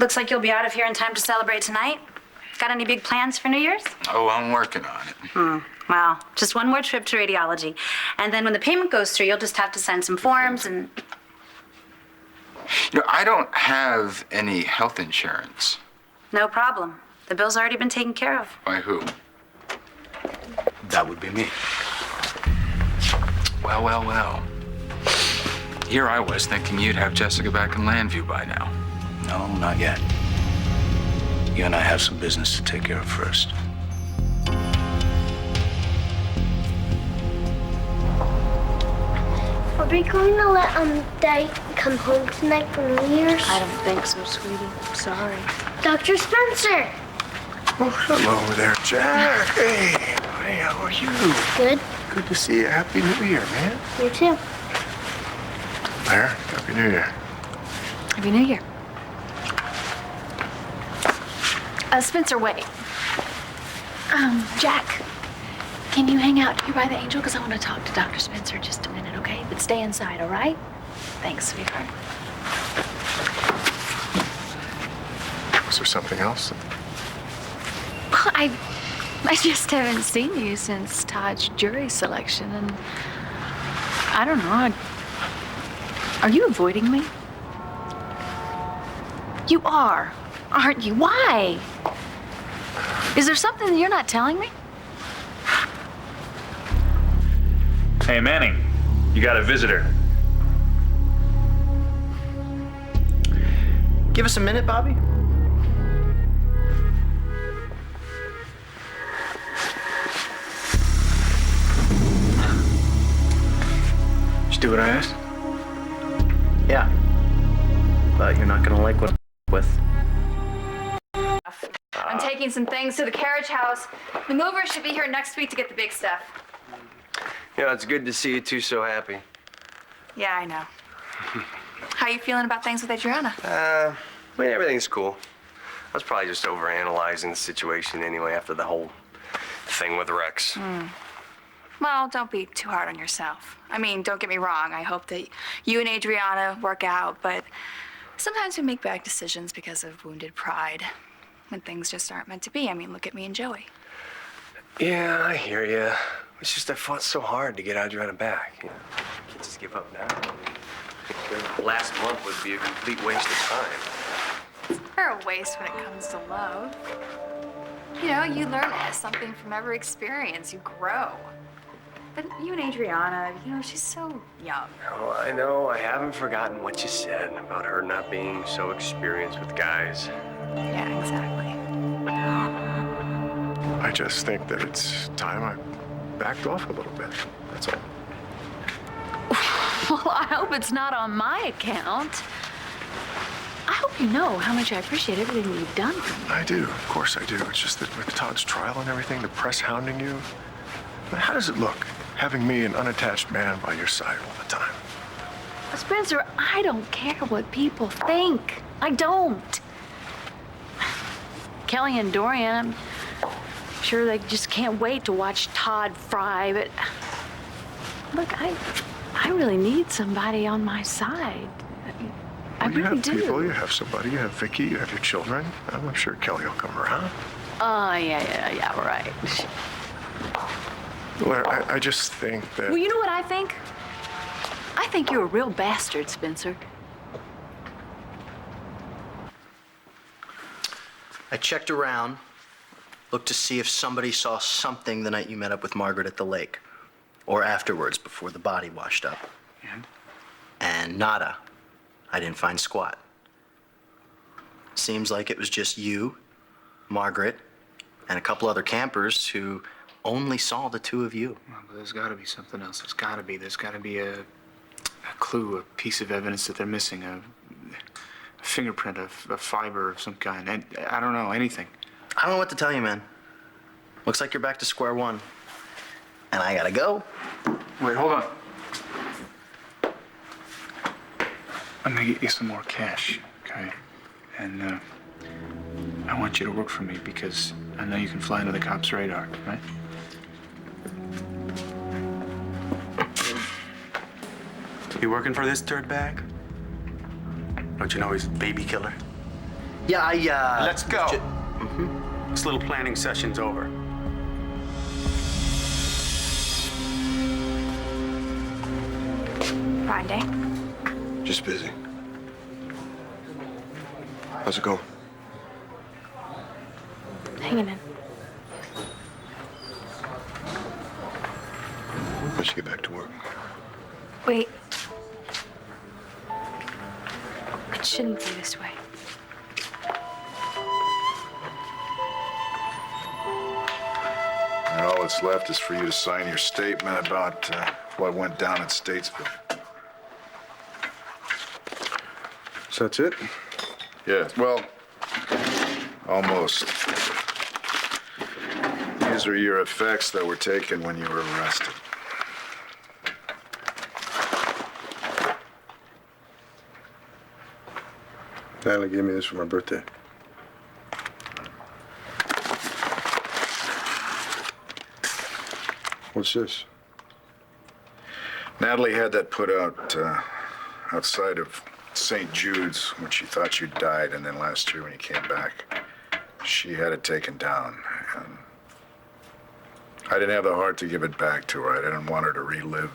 Looks like you'll be out of here in time to celebrate tonight. Got any big plans for New Year's? Oh, I'm working on it. Well, just one more trip to radiology. And then when the payment goes through, you'll just have to sign some forms and... You know, I don't have any health insurance. No problem. The bill's already been taken care of. By who? That would be me. Well, well, well. Here I was thinking you'd have Jessica back in Landview by now. No, not yet. You and I have some business to take care of first. Are we going to let Daddy come home tonight for New Year's? I don't think so, sweetie. Sorry. Dr. Spencer. Oh, hello there, Jack. Hey, how are you? Good. Good to see you. Happy New Year, man. You too. There, Happy New Year. Happy New Year. Spencer, wait. Jack, can you hang out here by the Angel? Because I want to talk to Dr. Spencer just a minute, okay? But stay inside, all right? Thanks, sweetheart. Was there something else? Well, I just haven't seen you since Todd's jury selection, and I don't know. Are you avoiding me? You are, aren't you? Why? Is there something you're not telling me? Hey, Manning, you got a visitor. Give us a minute, Bobby. Did you do what I asked? Yeah. But you're not gonna like what I'm with. I'm taking some things to the carriage house. The movers should be here next week to get the big stuff. Yeah, it's good to see you two so happy. Yeah, I know. How you feeling about things with Adriana? I mean, everything's cool. I was probably just overanalyzing the situation anyway after the whole thing with Rex. Well, don't be too hard on yourself. I mean, don't get me wrong. I hope that you and Adriana work out, but sometimes we make bad decisions because of wounded pride when things just aren't meant to be. I mean, look at me and Joey. Yeah, I hear you. It's just I fought so hard to get Adriana back. You know, can't just give up now. Last month would be a complete waste of time. They're a waste when it comes to love. You know, you learn something from every experience. You grow. But you and Adriana, you know, she's so young. Oh, I know. I haven't forgotten what you said about her not being so experienced with guys. Yeah, exactly. I just think that it's time I backed off a little bit. That's all. Well, I hope it's not on my account. I hope you know how much I appreciate everything you've done for me. I do. Of course I do. It's just that with Todd's trial and everything, the press hounding you, I mean, how does it look having me, an unattached man, by your side all the time? Spencer, I don't care what people think. I don't. Kelly and Dorian, I'm sure they just can't wait to watch Todd fry, but look, I really need somebody on my side. I Well, you really have do. people, you have somebody, you have Vicky, you have your children. I'm sure Kelly will come around. Oh, yeah, right. Well, I just think that... Well, you know what I think? I think you're a real bastard, Spencer. I checked around, looked to see if somebody saw something the night you met up with Margaret at the lake. Or afterwards, before the body washed up. And nada. I didn't find squat. Seems like it was just you, Margaret, and a couple other campers who only saw the two of you. Well, but there's got to be something else. There's got to be a clue, a piece of evidence that they're missing, a fingerprint, a fiber of some kind. And I don't know, anything. I don't know what to tell you, man. Looks like you're back to square one. And I gotta go. Wait, hold on. I'm gonna get you some more cash, okay? And I want you to work for me because I know you can fly under the cops' radar, right? You working for this dirtbag? Don't you know he's a baby killer? Yeah, Let's go. This little planning session's over. Friday. Just busy. How's it going? Hanging in. I should get back to work. Wait. It shouldn't be this way. And all that's left is for you to sign your statement about what went down at Statesville. So that's it? Yeah, well, almost. These are your effects that were taken when you were arrested. Natalie gave me this for my birthday. What's this? Natalie had that put out outside of St. Jude's when she thought you died, and then last year when you came back, she had it taken down. And I didn't have the heart to give it back to her. I didn't want her to relive.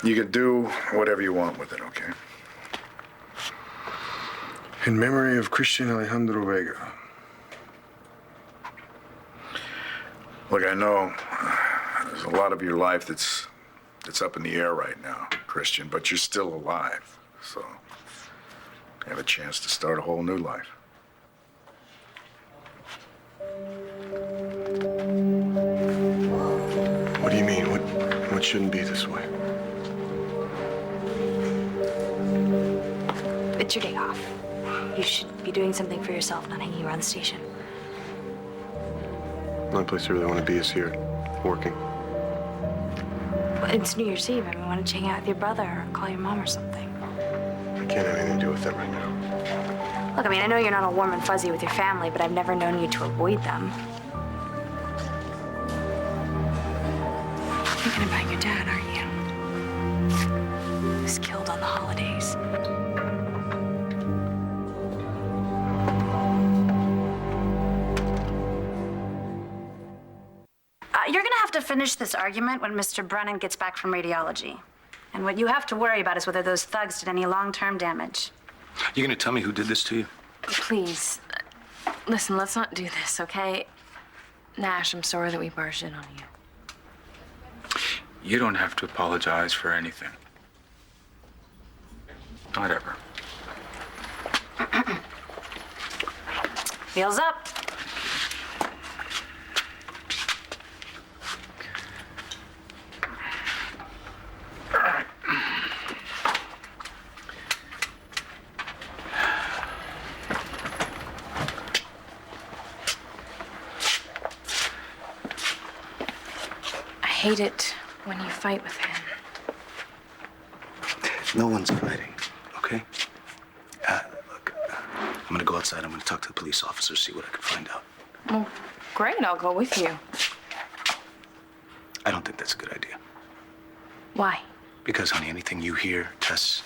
You can do whatever you want with it, okay? In memory of Christian Alejandro Vega. Look, I know there's a lot of your life that's up in the air right now, Christian, but you're still alive, so you have a chance to start a whole new life. What do you mean? What shouldn't be this way? It's your day off. You should be doing something for yourself, not hanging around the station. The only place I really want to be is here, working. Well, it's New Year's Eve. I mean, why don't you hang out with your brother or call your mom or something? I can't have anything to do with that right now. Look, I mean, I know you're not all warm and fuzzy with your family, but I've never known you to avoid them. Thinking about your dad, aren't you? He was killed on the holidays. You're gonna have to finish this argument when Mr. Brennan gets back from radiology. And what you have to worry about is whether those thugs did any long-term damage. You gonna tell me who did this to you? Please, listen, let's not do this, okay? Nash, I'm sorry that we barged in on you. You don't have to apologize for anything. Not ever. Wheels up. I hate it when you fight with him. No one's fighting, okay? Look, I'm gonna go outside. I'm gonna talk to the police officers, see what I can find out. Well, great, I'll go with you. I don't think that's a good idea. Why? Because, honey, anything you hear, Tess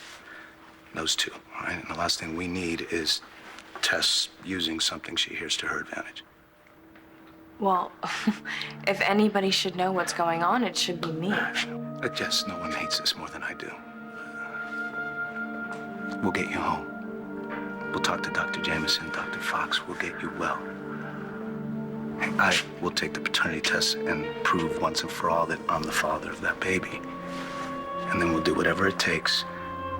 knows too, all right? And the last thing we need is Tess using something she hears to her advantage. Well, if anybody should know what's going on, it should be me. Jess, no one hates this more than I do. We'll get you home. We'll talk to Dr. Jameson, Dr. Fox. We'll get you well. I will take the paternity test and prove once and for all that I'm the father of that baby. And then we'll do whatever it takes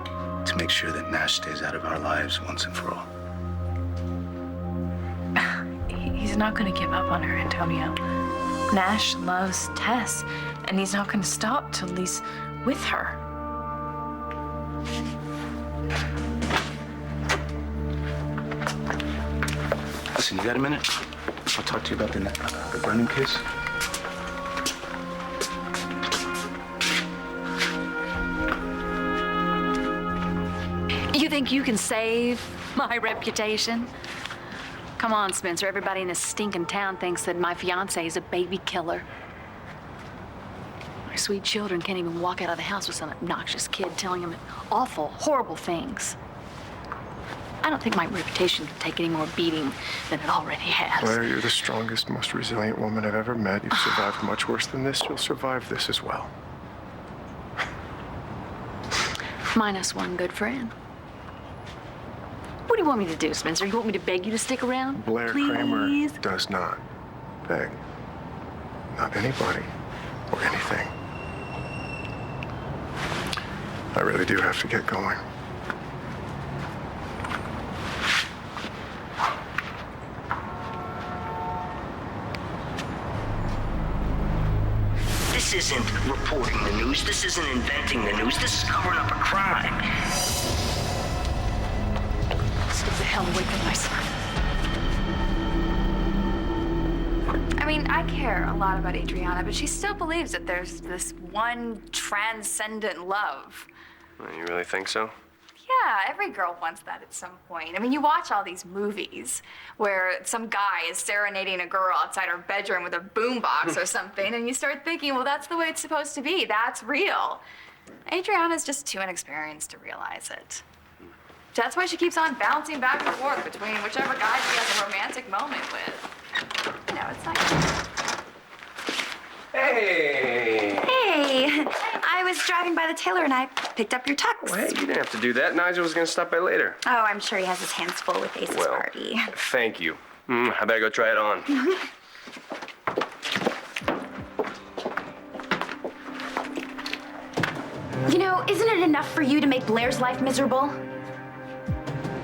to make sure that Nash stays out of our lives once and for all. He's not going to give up on her, Antonio. Nash loves Tess, and he's not going to stop till he's with her. Listen, you got a minute? I'll talk to you about the Brennan case. You think you can save my reputation? Come on, Spencer. Everybody in this stinking town thinks that my fiance is a baby killer. My sweet children can't even walk out of the house with some obnoxious kid telling them awful, horrible things. I don't think my reputation can take any more beating than it already has. Blair, you're the strongest, most resilient woman I've ever met. You've survived much worse than this. You'll survive this as well. Minus one good friend. What do you want me to do, Spencer? You want me to beg you to stick around? Blair Please? Kramer does not beg. Not anybody or anything. I really do have to get going. This isn't reporting the news. This isn't inventing the news. This is covering up a crime. Stay the hell away from my son. I mean, I care a lot about Adriana, but she still believes that there's this one transcendent love. Well, you really think so? Yeah, every girl wants that at some point. I mean, you watch all these movies where some guy is serenading a girl outside her bedroom with a boombox or something, and you start thinking, well, that's the way it's supposed to be. That's real. Adriana's just too inexperienced to realize it. That's why she keeps on bouncing back and forth between whichever guy she has a romantic moment with. You know, it's like... Hey! Hey! I was driving by the tailor and I picked up your tux. Well, hey, you didn't have to do that. Nigel was gonna stop by later. Oh, I'm sure he has his hands full with Ace's Barbie. Thank you. I better go try it on. You know, isn't it enough for you to make Blair's life miserable?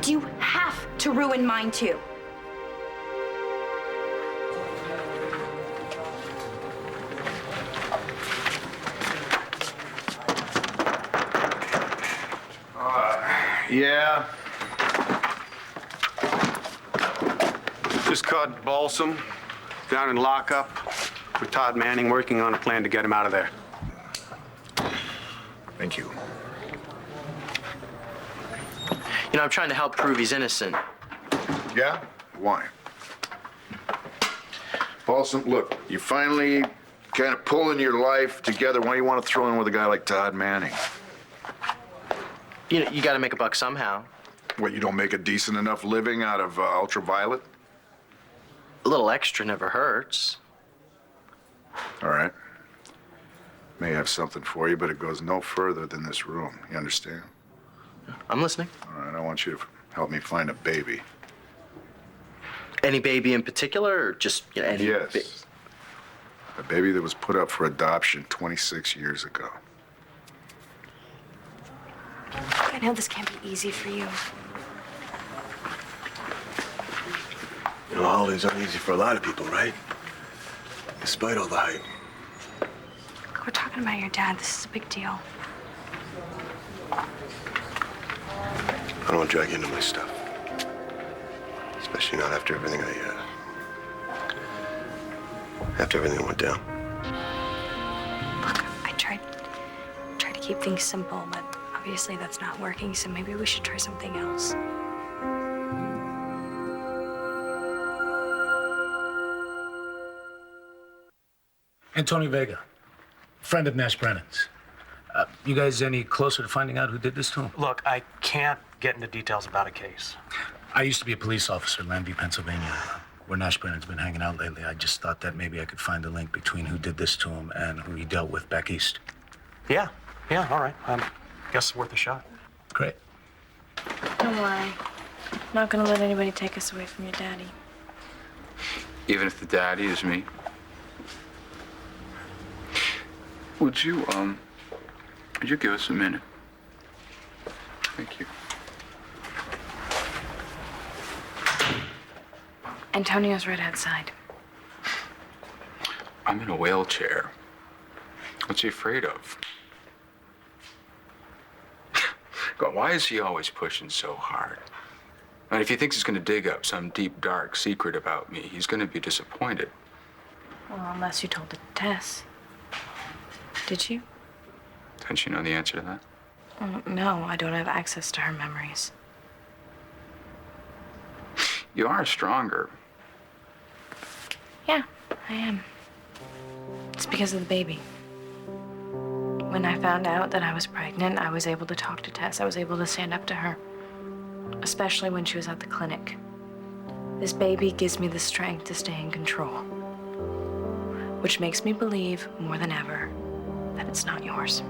Do you have to ruin mine too? Yeah. Just caught Balsam down in lockup with Todd Manning working on a plan to get him out of there. Thank you. You know, I'm trying to help prove he's innocent. Yeah? Why? Paulson, look, you finally kind of pulling your life together. Why do you want to throw in with a guy like Todd Manning? You know, you gotta make a buck somehow. What, you don't make a decent enough living out of ultraviolet? A little extra never hurts. All right. May have something for you, but it goes no further than this room. You understand? I'm listening. All right, I want you to help me find a baby. Any baby in particular, or just any? Yes. A baby that was put up for adoption 26 years ago. I know this can't be easy for you. You know, holidays aren't easy for a lot of people, right? Despite all the hype. We're talking about your dad. This is a big deal. I don't want to drag you into my stuff. Especially not after everything after everything that went down. Look, I tried to keep things simple, but obviously that's not working, so maybe we should try something else. Antonio Vega, friend of Nash Brennan's. You guys any closer to finding out who did this to him? Look, I can't get into details about a case. I used to be a police officer in Lambie, Pennsylvania, where Nash Brennan's been hanging out lately. I just thought that maybe I could find a link between who did this to him and who he dealt with back east. Yeah, all right. Guess it's worth a shot. Great. Don't worry. I'm not gonna let anybody take us away from your daddy. Even if the daddy is me? Would you give us a minute? Thank you. Antonio's right outside. I'm in a wheelchair. What's he afraid of? God, why is he always pushing so hard? And if he thinks he's gonna dig up some deep, dark secret about me, he's gonna be disappointed. Well, unless you told it to Tess. Did you? Don't you know the answer to that? No, I don't have access to her memories. You are stronger. Yeah, I am. It's because of the baby. When I found out that I was pregnant, I was able to talk to Tess. I was able to stand up to her. especially when she was at the clinic. This baby gives me the strength to stay in control, which makes me believe more than ever that it's not yours.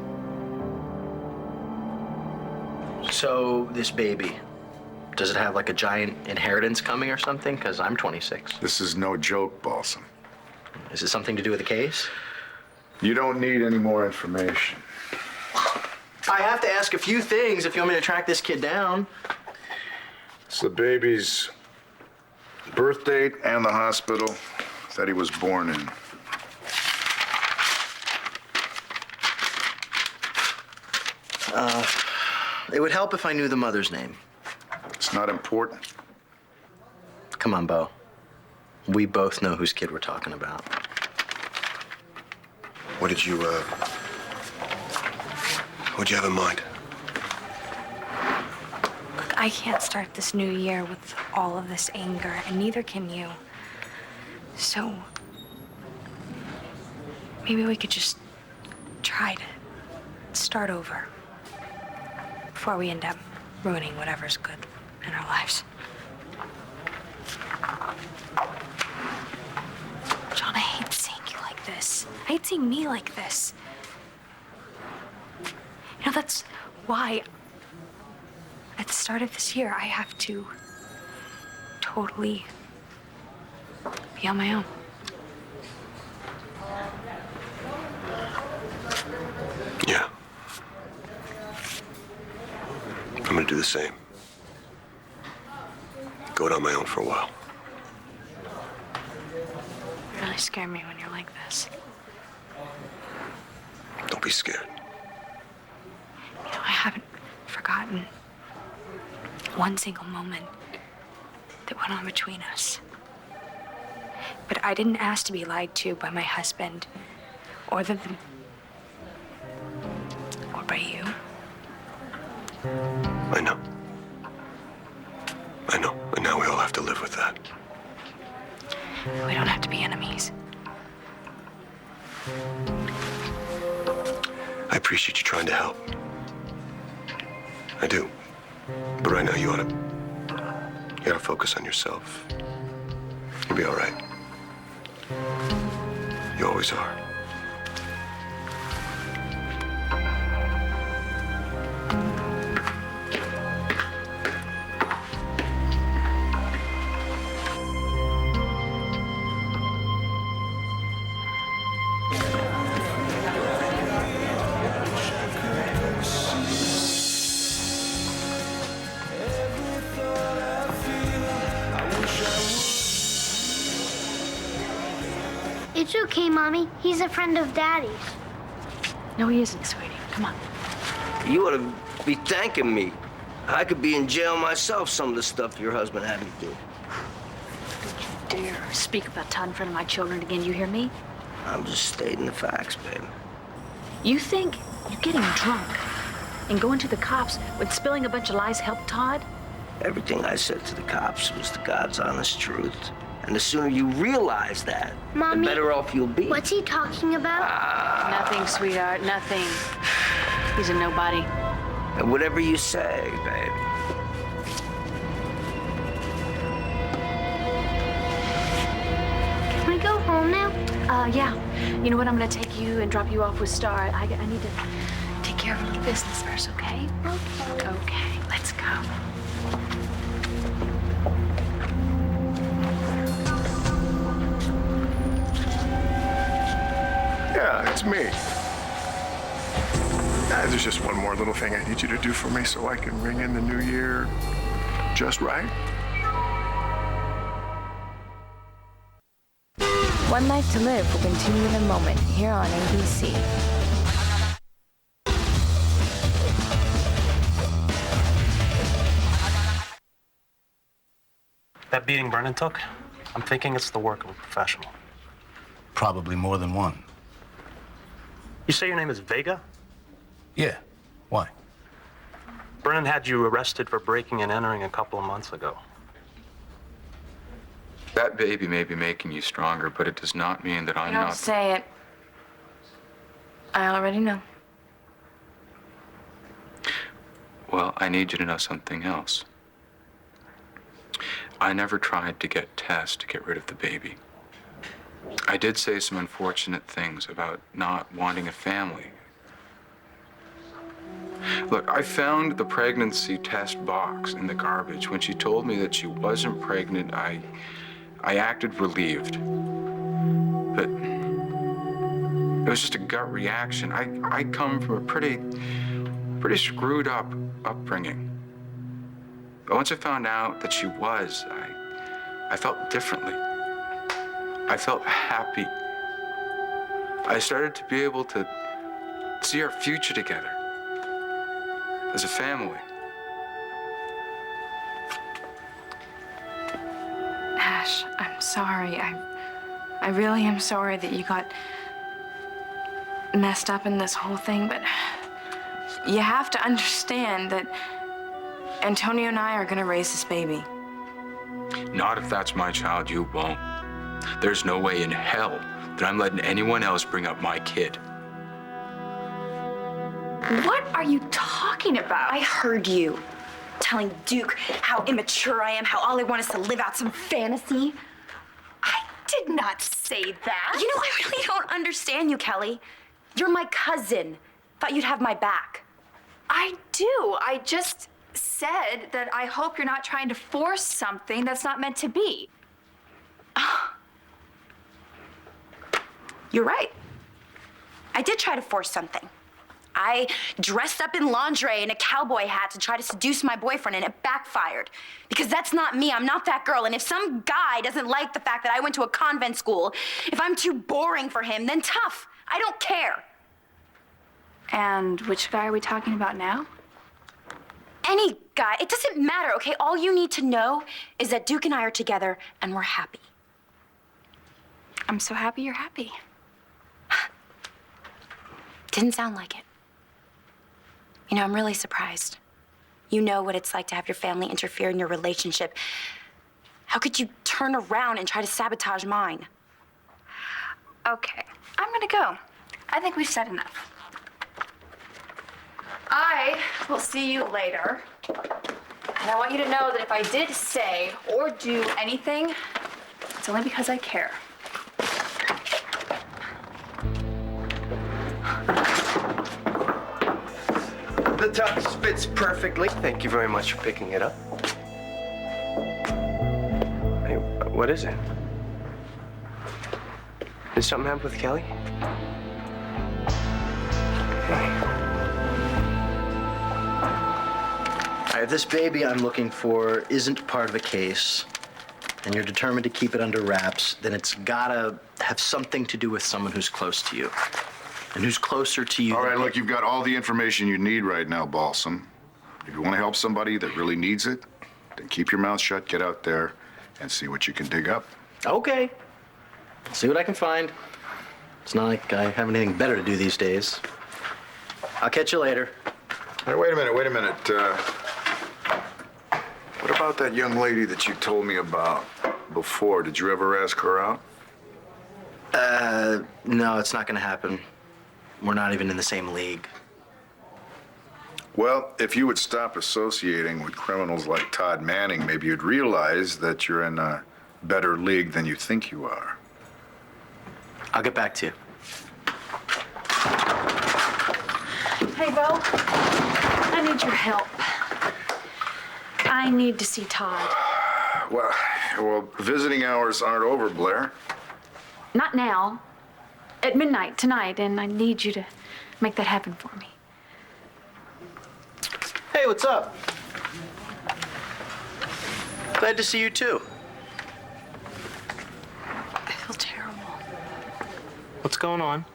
So, this baby, does it have like a giant inheritance coming or something? Because I'm 26. This is no joke, Balsam. Is it something to do with the case? You don't need any more information. I have to ask a few things if you want me to track this kid down. It's the baby's birth date and the hospital that he was born in. It would help if I knew the mother's name. It's not important. Come on, Bo. We both know whose kid we're talking about. What'd you have in mind? Look, I can't start this new year with all of this anger, and neither can you. So, maybe we could just try to start over before we end up ruining whatever's good in our lives. John, I hate seeing you like this. I hate seeing me like this. You know, that's why at the start of this year, I have to totally be on my own. Yeah. I'm gonna do the same. Go it on my own for a while. You really scare me when you're like this. Don't be scared. You know, I haven't forgotten one single moment that went on between us. But I didn't ask to be lied to by my husband or or by you. I know. I know. And now we all have to live with that. We don't have to be enemies. I appreciate you trying to help. I do. But right now you gotta focus on yourself. You'll be all right. You always are. It's okay, Mommy. He's a friend of Daddy's. No, he isn't, sweetie. Come on. You ought to be thanking me. I could be in jail myself, some of the stuff your husband had me do. Don't you dare speak about Todd in front of my children again. You hear me? I'm just stating the facts, baby. You think you getting drunk and going to the cops with spilling a bunch of lies helped Todd? Everything I said to the cops was the God's honest truth. And the sooner you realize that, Mommy, the better off you'll be. What's he talking about? Nothing, sweetheart, nothing. He's a nobody. And whatever you say, babe. Can we go home now? Yeah. You know what? I'm gonna take you and drop you off with Star. I need to take care of a little business first, okay? Okay. Okay, let's go. Yeah, it's me. There's just one more little thing I need you to do for me so I can ring in the new year just right. One Life to Live will continue in a moment here on ABC. That beating Brennan took, I'm thinking it's the work of a professional. Probably more than one. You say your name is Vega? Yeah. Why? Brennan had you arrested for breaking and entering a couple of months ago. That baby may be making you stronger, but it does not mean that I'm Don't not. say it. I already know. Well, I need you to know something else. I never tried to get Tess to get rid of the baby. I did say some unfortunate things about not wanting a family. Look, I found the pregnancy test box in the garbage. When she told me that she wasn't pregnant, I acted relieved. But it was just a gut reaction. I come from a pretty screwed up upbringing. But once I found out that she was, I felt differently. I felt happy. I started to be able to see our future together as a family. Ash, I'm sorry. I really am sorry that you got messed up in this whole thing, but you have to understand that Antonio and I are gonna raise this baby. Not if that's my child, you won't. There's no way in hell that I'm letting anyone else bring up my kid. What are you talking about? I heard you telling Duke how immature I am, how all I want is to live out some fantasy. I did not say that. You know, I really don't understand you, Kelly. You're my cousin. Thought you'd have my back. I do. I just said that I hope you're not trying to force something that's not meant to be. You're right. I did try to force something. I dressed up in lingerie and a cowboy hat to try to seduce my boyfriend, and it backfired. Because that's not me. I'm not that girl. And if some guy doesn't like the fact that I went to a convent school, if I'm too boring for him, then tough. I don't care. And which guy are we talking about now? Any guy. It doesn't matter, okay? All you need to know is that Duke and I are together and we're happy. I'm so happy you're happy. Didn't sound like it. You know, I'm really surprised. You know what it's like to have your family interfere in your relationship. How could you turn around and try to sabotage mine? Okay, I'm gonna go. I think we've said enough. I will see you later. And I want you to know that if I did say or do anything, it's only because I care. The tux fits perfectly. Thank you very much for picking it up. Hey, what is it? Did something happen with Kelly? If this baby I'm looking for isn't part of a case, and you're determined to keep it under wraps, then it's gotta have something to do with someone who's close to you. And who's closer to you. All right, look, you've got all the information you need right now, Balsam. If you want to help somebody that really needs it, then keep your mouth shut, get out there, and see what you can dig up. Okay. See what I can find. It's not like I have anything better to do these days. I'll catch you later. Hey, wait a minute. What about that young lady that you told me about before? Did you ever ask her out? No, it's not gonna happen. We're not even in the same league. Well, if you would stop associating with criminals like Todd Manning, maybe you'd realize that you're in a better league than you think you are. I'll get back to you. Hey, Bo, I need your help. I need to see Todd. Well, visiting hours aren't over, Blair. Not now. At midnight tonight, and I need you to make that happen for me. Hey, what's up? Glad to see you too. I feel terrible. What's going on?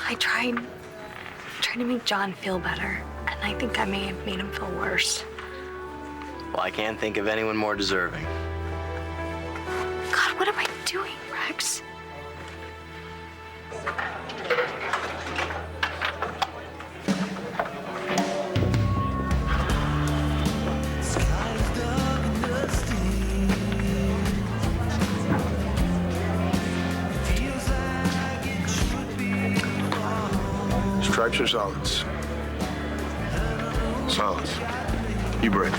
I tried to make John feel better, and I think I may have made him feel worse. Well, I can't think of anyone more deserving. God, what am I doing, Rex? Stripes or solids? Solids. You break.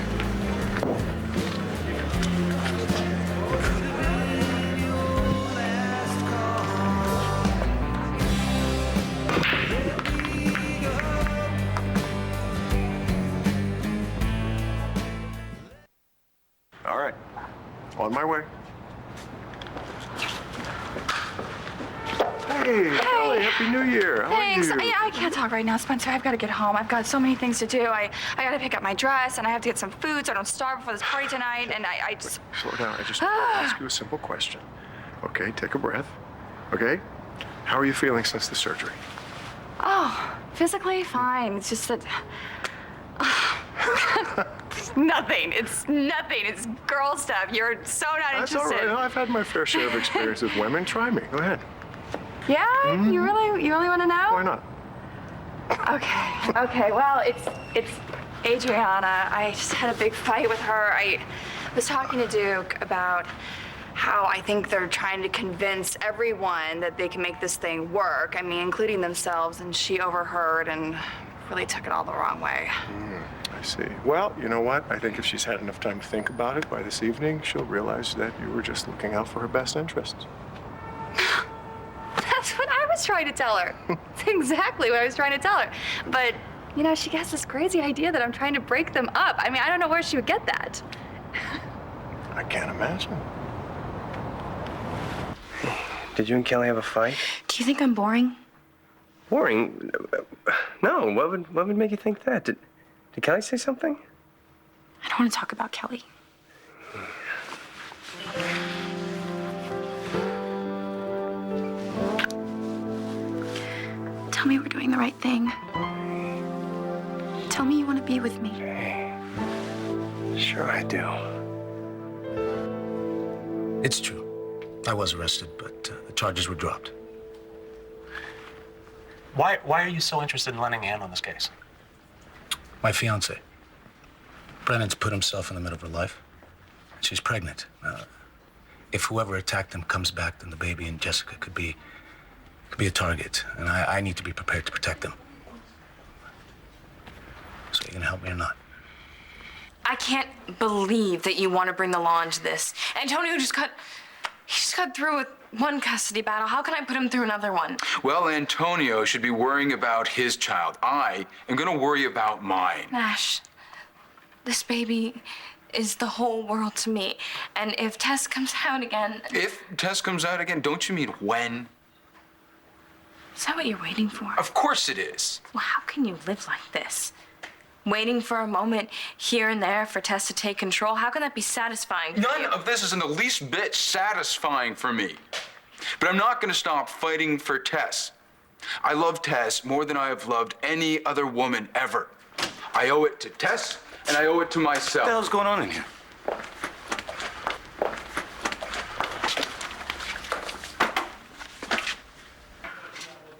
All right. On my way. Hey, Kelly, Happy New Year. How Thanks. are you? Yeah, I can't talk right now, Spencer. I've got to get home. I've got so many things to do. I got to pick up my dress, and I have to get some food so I don't starve before this party tonight. And I just... Slow down. I just want to ask you a simple question. Okay, take a breath. Okay? How are you feeling since the surgery? Oh, physically fine. It's just that... Nothing. It's nothing. It's girl stuff. You're so not That's interested. all right. I've had my fair share of experience with women. Try me. Go ahead. Yeah? You really want to know? Why not? Okay. Well, it's Adriana. I just had a big fight with her. I was talking to Duke about how I think they're trying to convince everyone that they can make this thing work. I mean, including themselves, and she overheard and really took it all the wrong way. I see. Well, you know what? I think if she's had enough time to think about it by this evening, she'll realize that you were just looking out for her best interests. That's what I was trying to tell her. That's exactly what I was trying to tell her. But, you know, she has this crazy idea that I'm trying to break them up. I mean, I don't know where she would get that. I can't imagine. Did you and Kelly have a fight? Do you think I'm boring? Boring? No. What would make you think that? Did Kelly say something? I don't want to talk about Kelly. Tell me we're doing the right thing. Tell me you want to be with me. Sure I do. It's true. I was arrested, but the charges were dropped. Why are you so interested in lending a hand on this case? My fiance. Brennan's put himself in the middle of her life. She's pregnant. If whoever attacked him comes back, then the baby and Jessica could be a target, and I need to be prepared to protect them. So you gonna help me or not? I can't believe that you want to bring the law into this. Antonio just got through with one custody battle. How can I put him through another one? Well, Antonio should be worrying about his child. I am gonna worry about mine. Nash, this baby is the whole world to me. And if Tess comes out again... If Tess comes out again, don't you mean when? Is that what you're waiting for? Of course it is. Well, how can you live like this? Waiting for a moment here and there for Tess to take control? How can that be satisfying for None you? of this is in the least bit satisfying for me. But I'm not gonna stop fighting for Tess. I love Tess more than I have loved any other woman ever. I owe it to Tess, and I owe it to myself. What the hell's going on in here?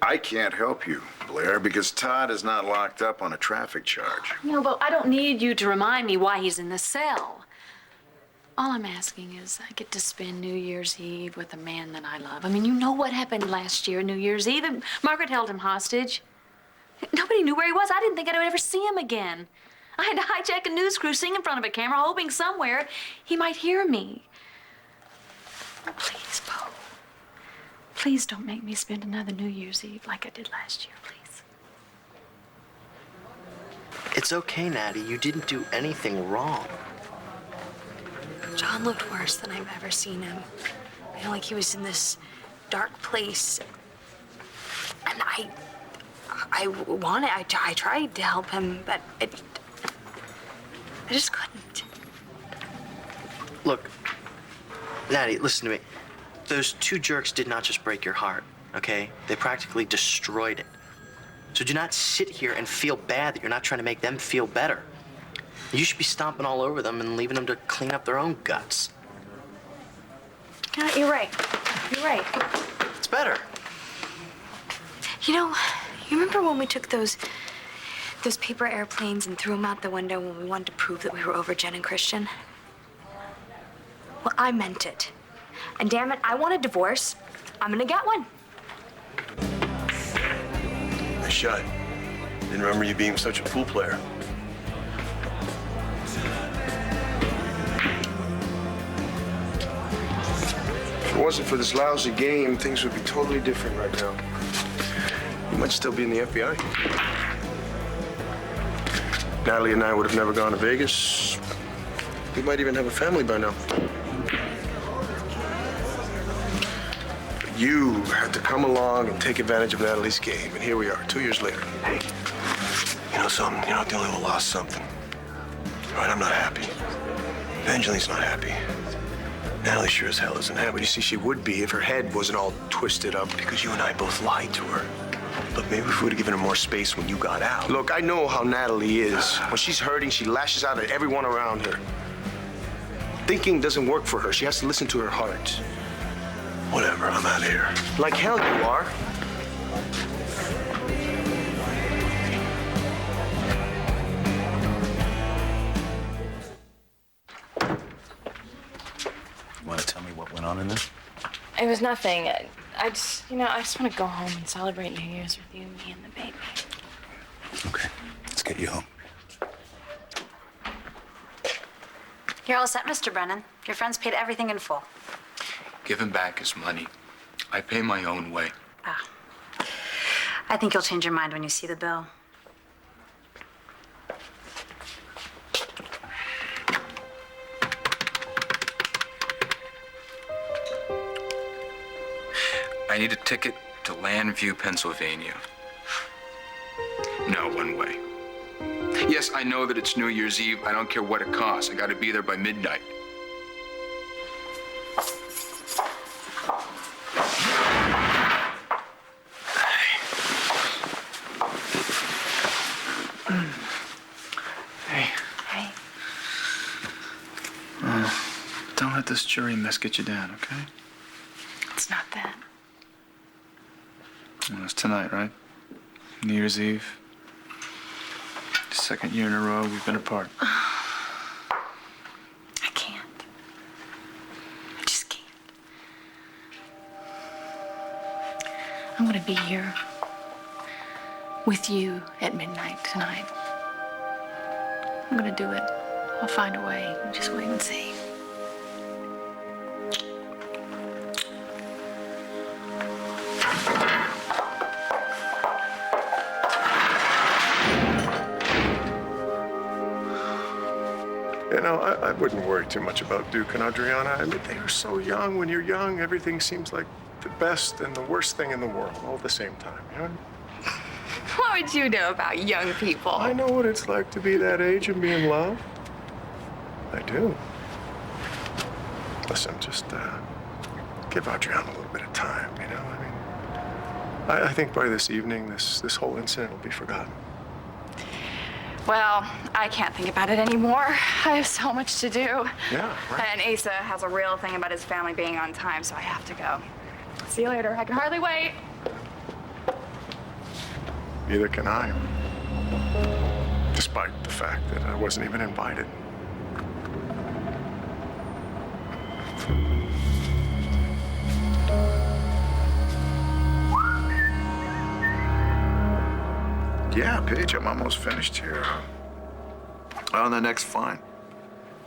I can't help you, Blair, because Todd is not locked up on a traffic charge. No, but I don't need you to remind me why he's in the cell. All I'm asking is I get to spend New Year's Eve with a man that I love. I mean, you know what happened last year, New Year's Eve? Margaret held him hostage. Nobody knew where he was. I didn't think I'd ever see him again. I had to hijack a news crew, sing in front of a camera, hoping somewhere he might hear me. Please, Bo. Please don't make me spend another New Year's Eve like I did last year, please. It's okay, Natty. You didn't do anything wrong. John looked worse than I've ever seen him. I feel like he was in this dark place. And I tried to help him, but I just couldn't. Look, Natty, listen to me. Those two jerks did not just break your heart, okay? They practically destroyed it. So do not sit here and feel bad that you're not trying to make them feel better. You should be stomping all over them and leaving them to clean up their own guts. Yeah, you're right. You're right. It's better. You know, you remember when we took those paper airplanes and threw them out the window when we wanted to prove that we were over Jen and Christian? Well, I meant it. And damn it, I want a divorce. I'm gonna get one. Nice shot. Didn't remember you being such a pool player. If it wasn't for this lousy game, things would be totally different right now. You might still be in the FBI. Natalie and I would have never gone to Vegas. We might even have a family by now. But you had to come along and take advantage of Natalie's game, and here we are, 2 years later. Hey, you know something? You're not the only one who lost something. All right, I'm not happy. Evangeline's not happy. Natalie sure as hell isn't Yeah, happy. but you see, she would be if her head wasn't all twisted up. Because you and I both lied to her. Look, maybe if we would have given her more space when you got out. Look, I know how Natalie is. When she's hurting, she lashes out at everyone around her. Thinking doesn't work for her. She has to listen to her heart. Whatever, I'm out of here. Like hell you are. You want to tell me what went on in there? It was nothing. I just want to go home and celebrate New Year's with you, me, and the baby. Okay, let's get you home. You're all set, Mr. Brennan. Your friends paid everything in full. Give him back his money. I pay my own way. Ah. I think you'll change your mind when you see the bill. I need a ticket to Landview, Pennsylvania. No, one way. Yes, I know that it's New Year's Eve. I don't care what it costs. I gotta be there by midnight. Hey. Don't let this jury mess get you down, okay? It's not that. Well, it's tonight, right? New Year's Eve. Second year in a row we've been apart. I can't. I just can't. I'm gonna be here with you at midnight tonight. I'm gonna do it. I'll find a way. You just wait and see. You know, I wouldn't worry too much about Duke and Adriana. I mean, they were so young. When you're young, everything seems like the best and the worst thing in the world all at the same time, you know? What would you know about young people? I know what it's like to be that age and be in love. I do. Listen, just give Adriana a little bit of time, you know? I mean, I think by this evening, this whole incident will be forgotten. Well, I can't think about it anymore. I have so much to do. Yeah, right. And Asa has a real thing about his family being on time, so I have to go. See you later. I can hardly wait. Neither can I. Despite the fact that I wasn't even invited. Yeah, Paige, I'm almost finished here. Oh, the next fine.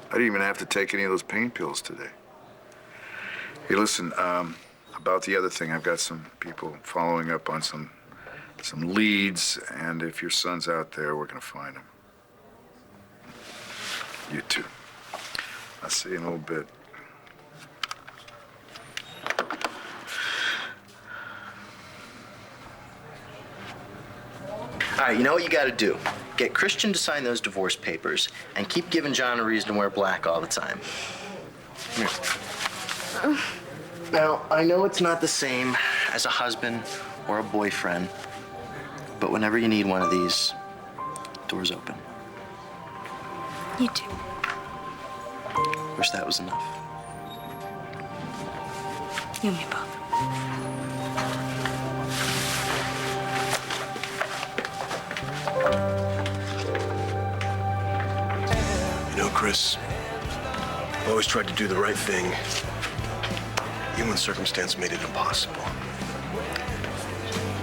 I didn't even have to take any of those pain pills today. Hey, listen, about the other thing, I've got some people following up on some leads, and if your son's out there, we're gonna find him. You too. I'll see you in a little bit. All right, you know what you got to do? Get Christian to sign those divorce papers and keep giving John a reason to wear black all the time. Come here. Now, I know it's not the same as a husband or a boyfriend, but whenever you need one of these, door's open. You too. Wish that was enough. You and me both. You know, Chris, I always tried to do the right thing, even when circumstance made it impossible.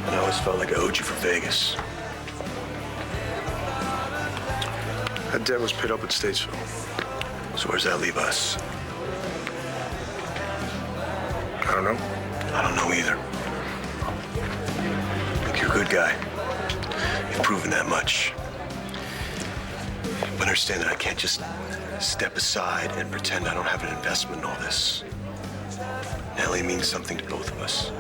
And I always felt like I owed you for Vegas. That debt was paid up at Statesville. So where's that leave us? I don't know. I don't know either. Look, you're a good guy. You've proven that much. But understand that I can't just step aside and pretend I don't have an investment in all this. Nellie means something to both of us.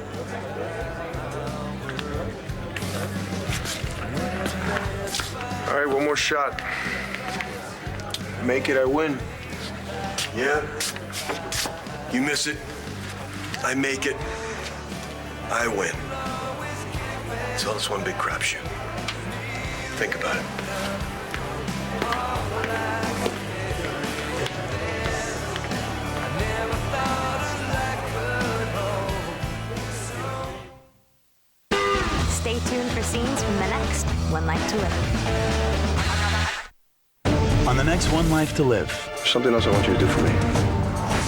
All right, one more shot. Make it, I win. Yeah. You miss it. I make it. I win. So it's one big crapshoot. Think about it. Stay tuned for scenes from the next One Life to Live. On the next One Life to Live. Something else I want you to do for me.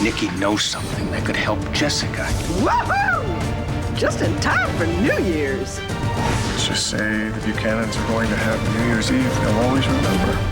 Nikki knows something that could help Jessica. Woohoo! Just in time for New Year's. Let's just say the Buchanans are going to have New Year's Eve they'll always remember.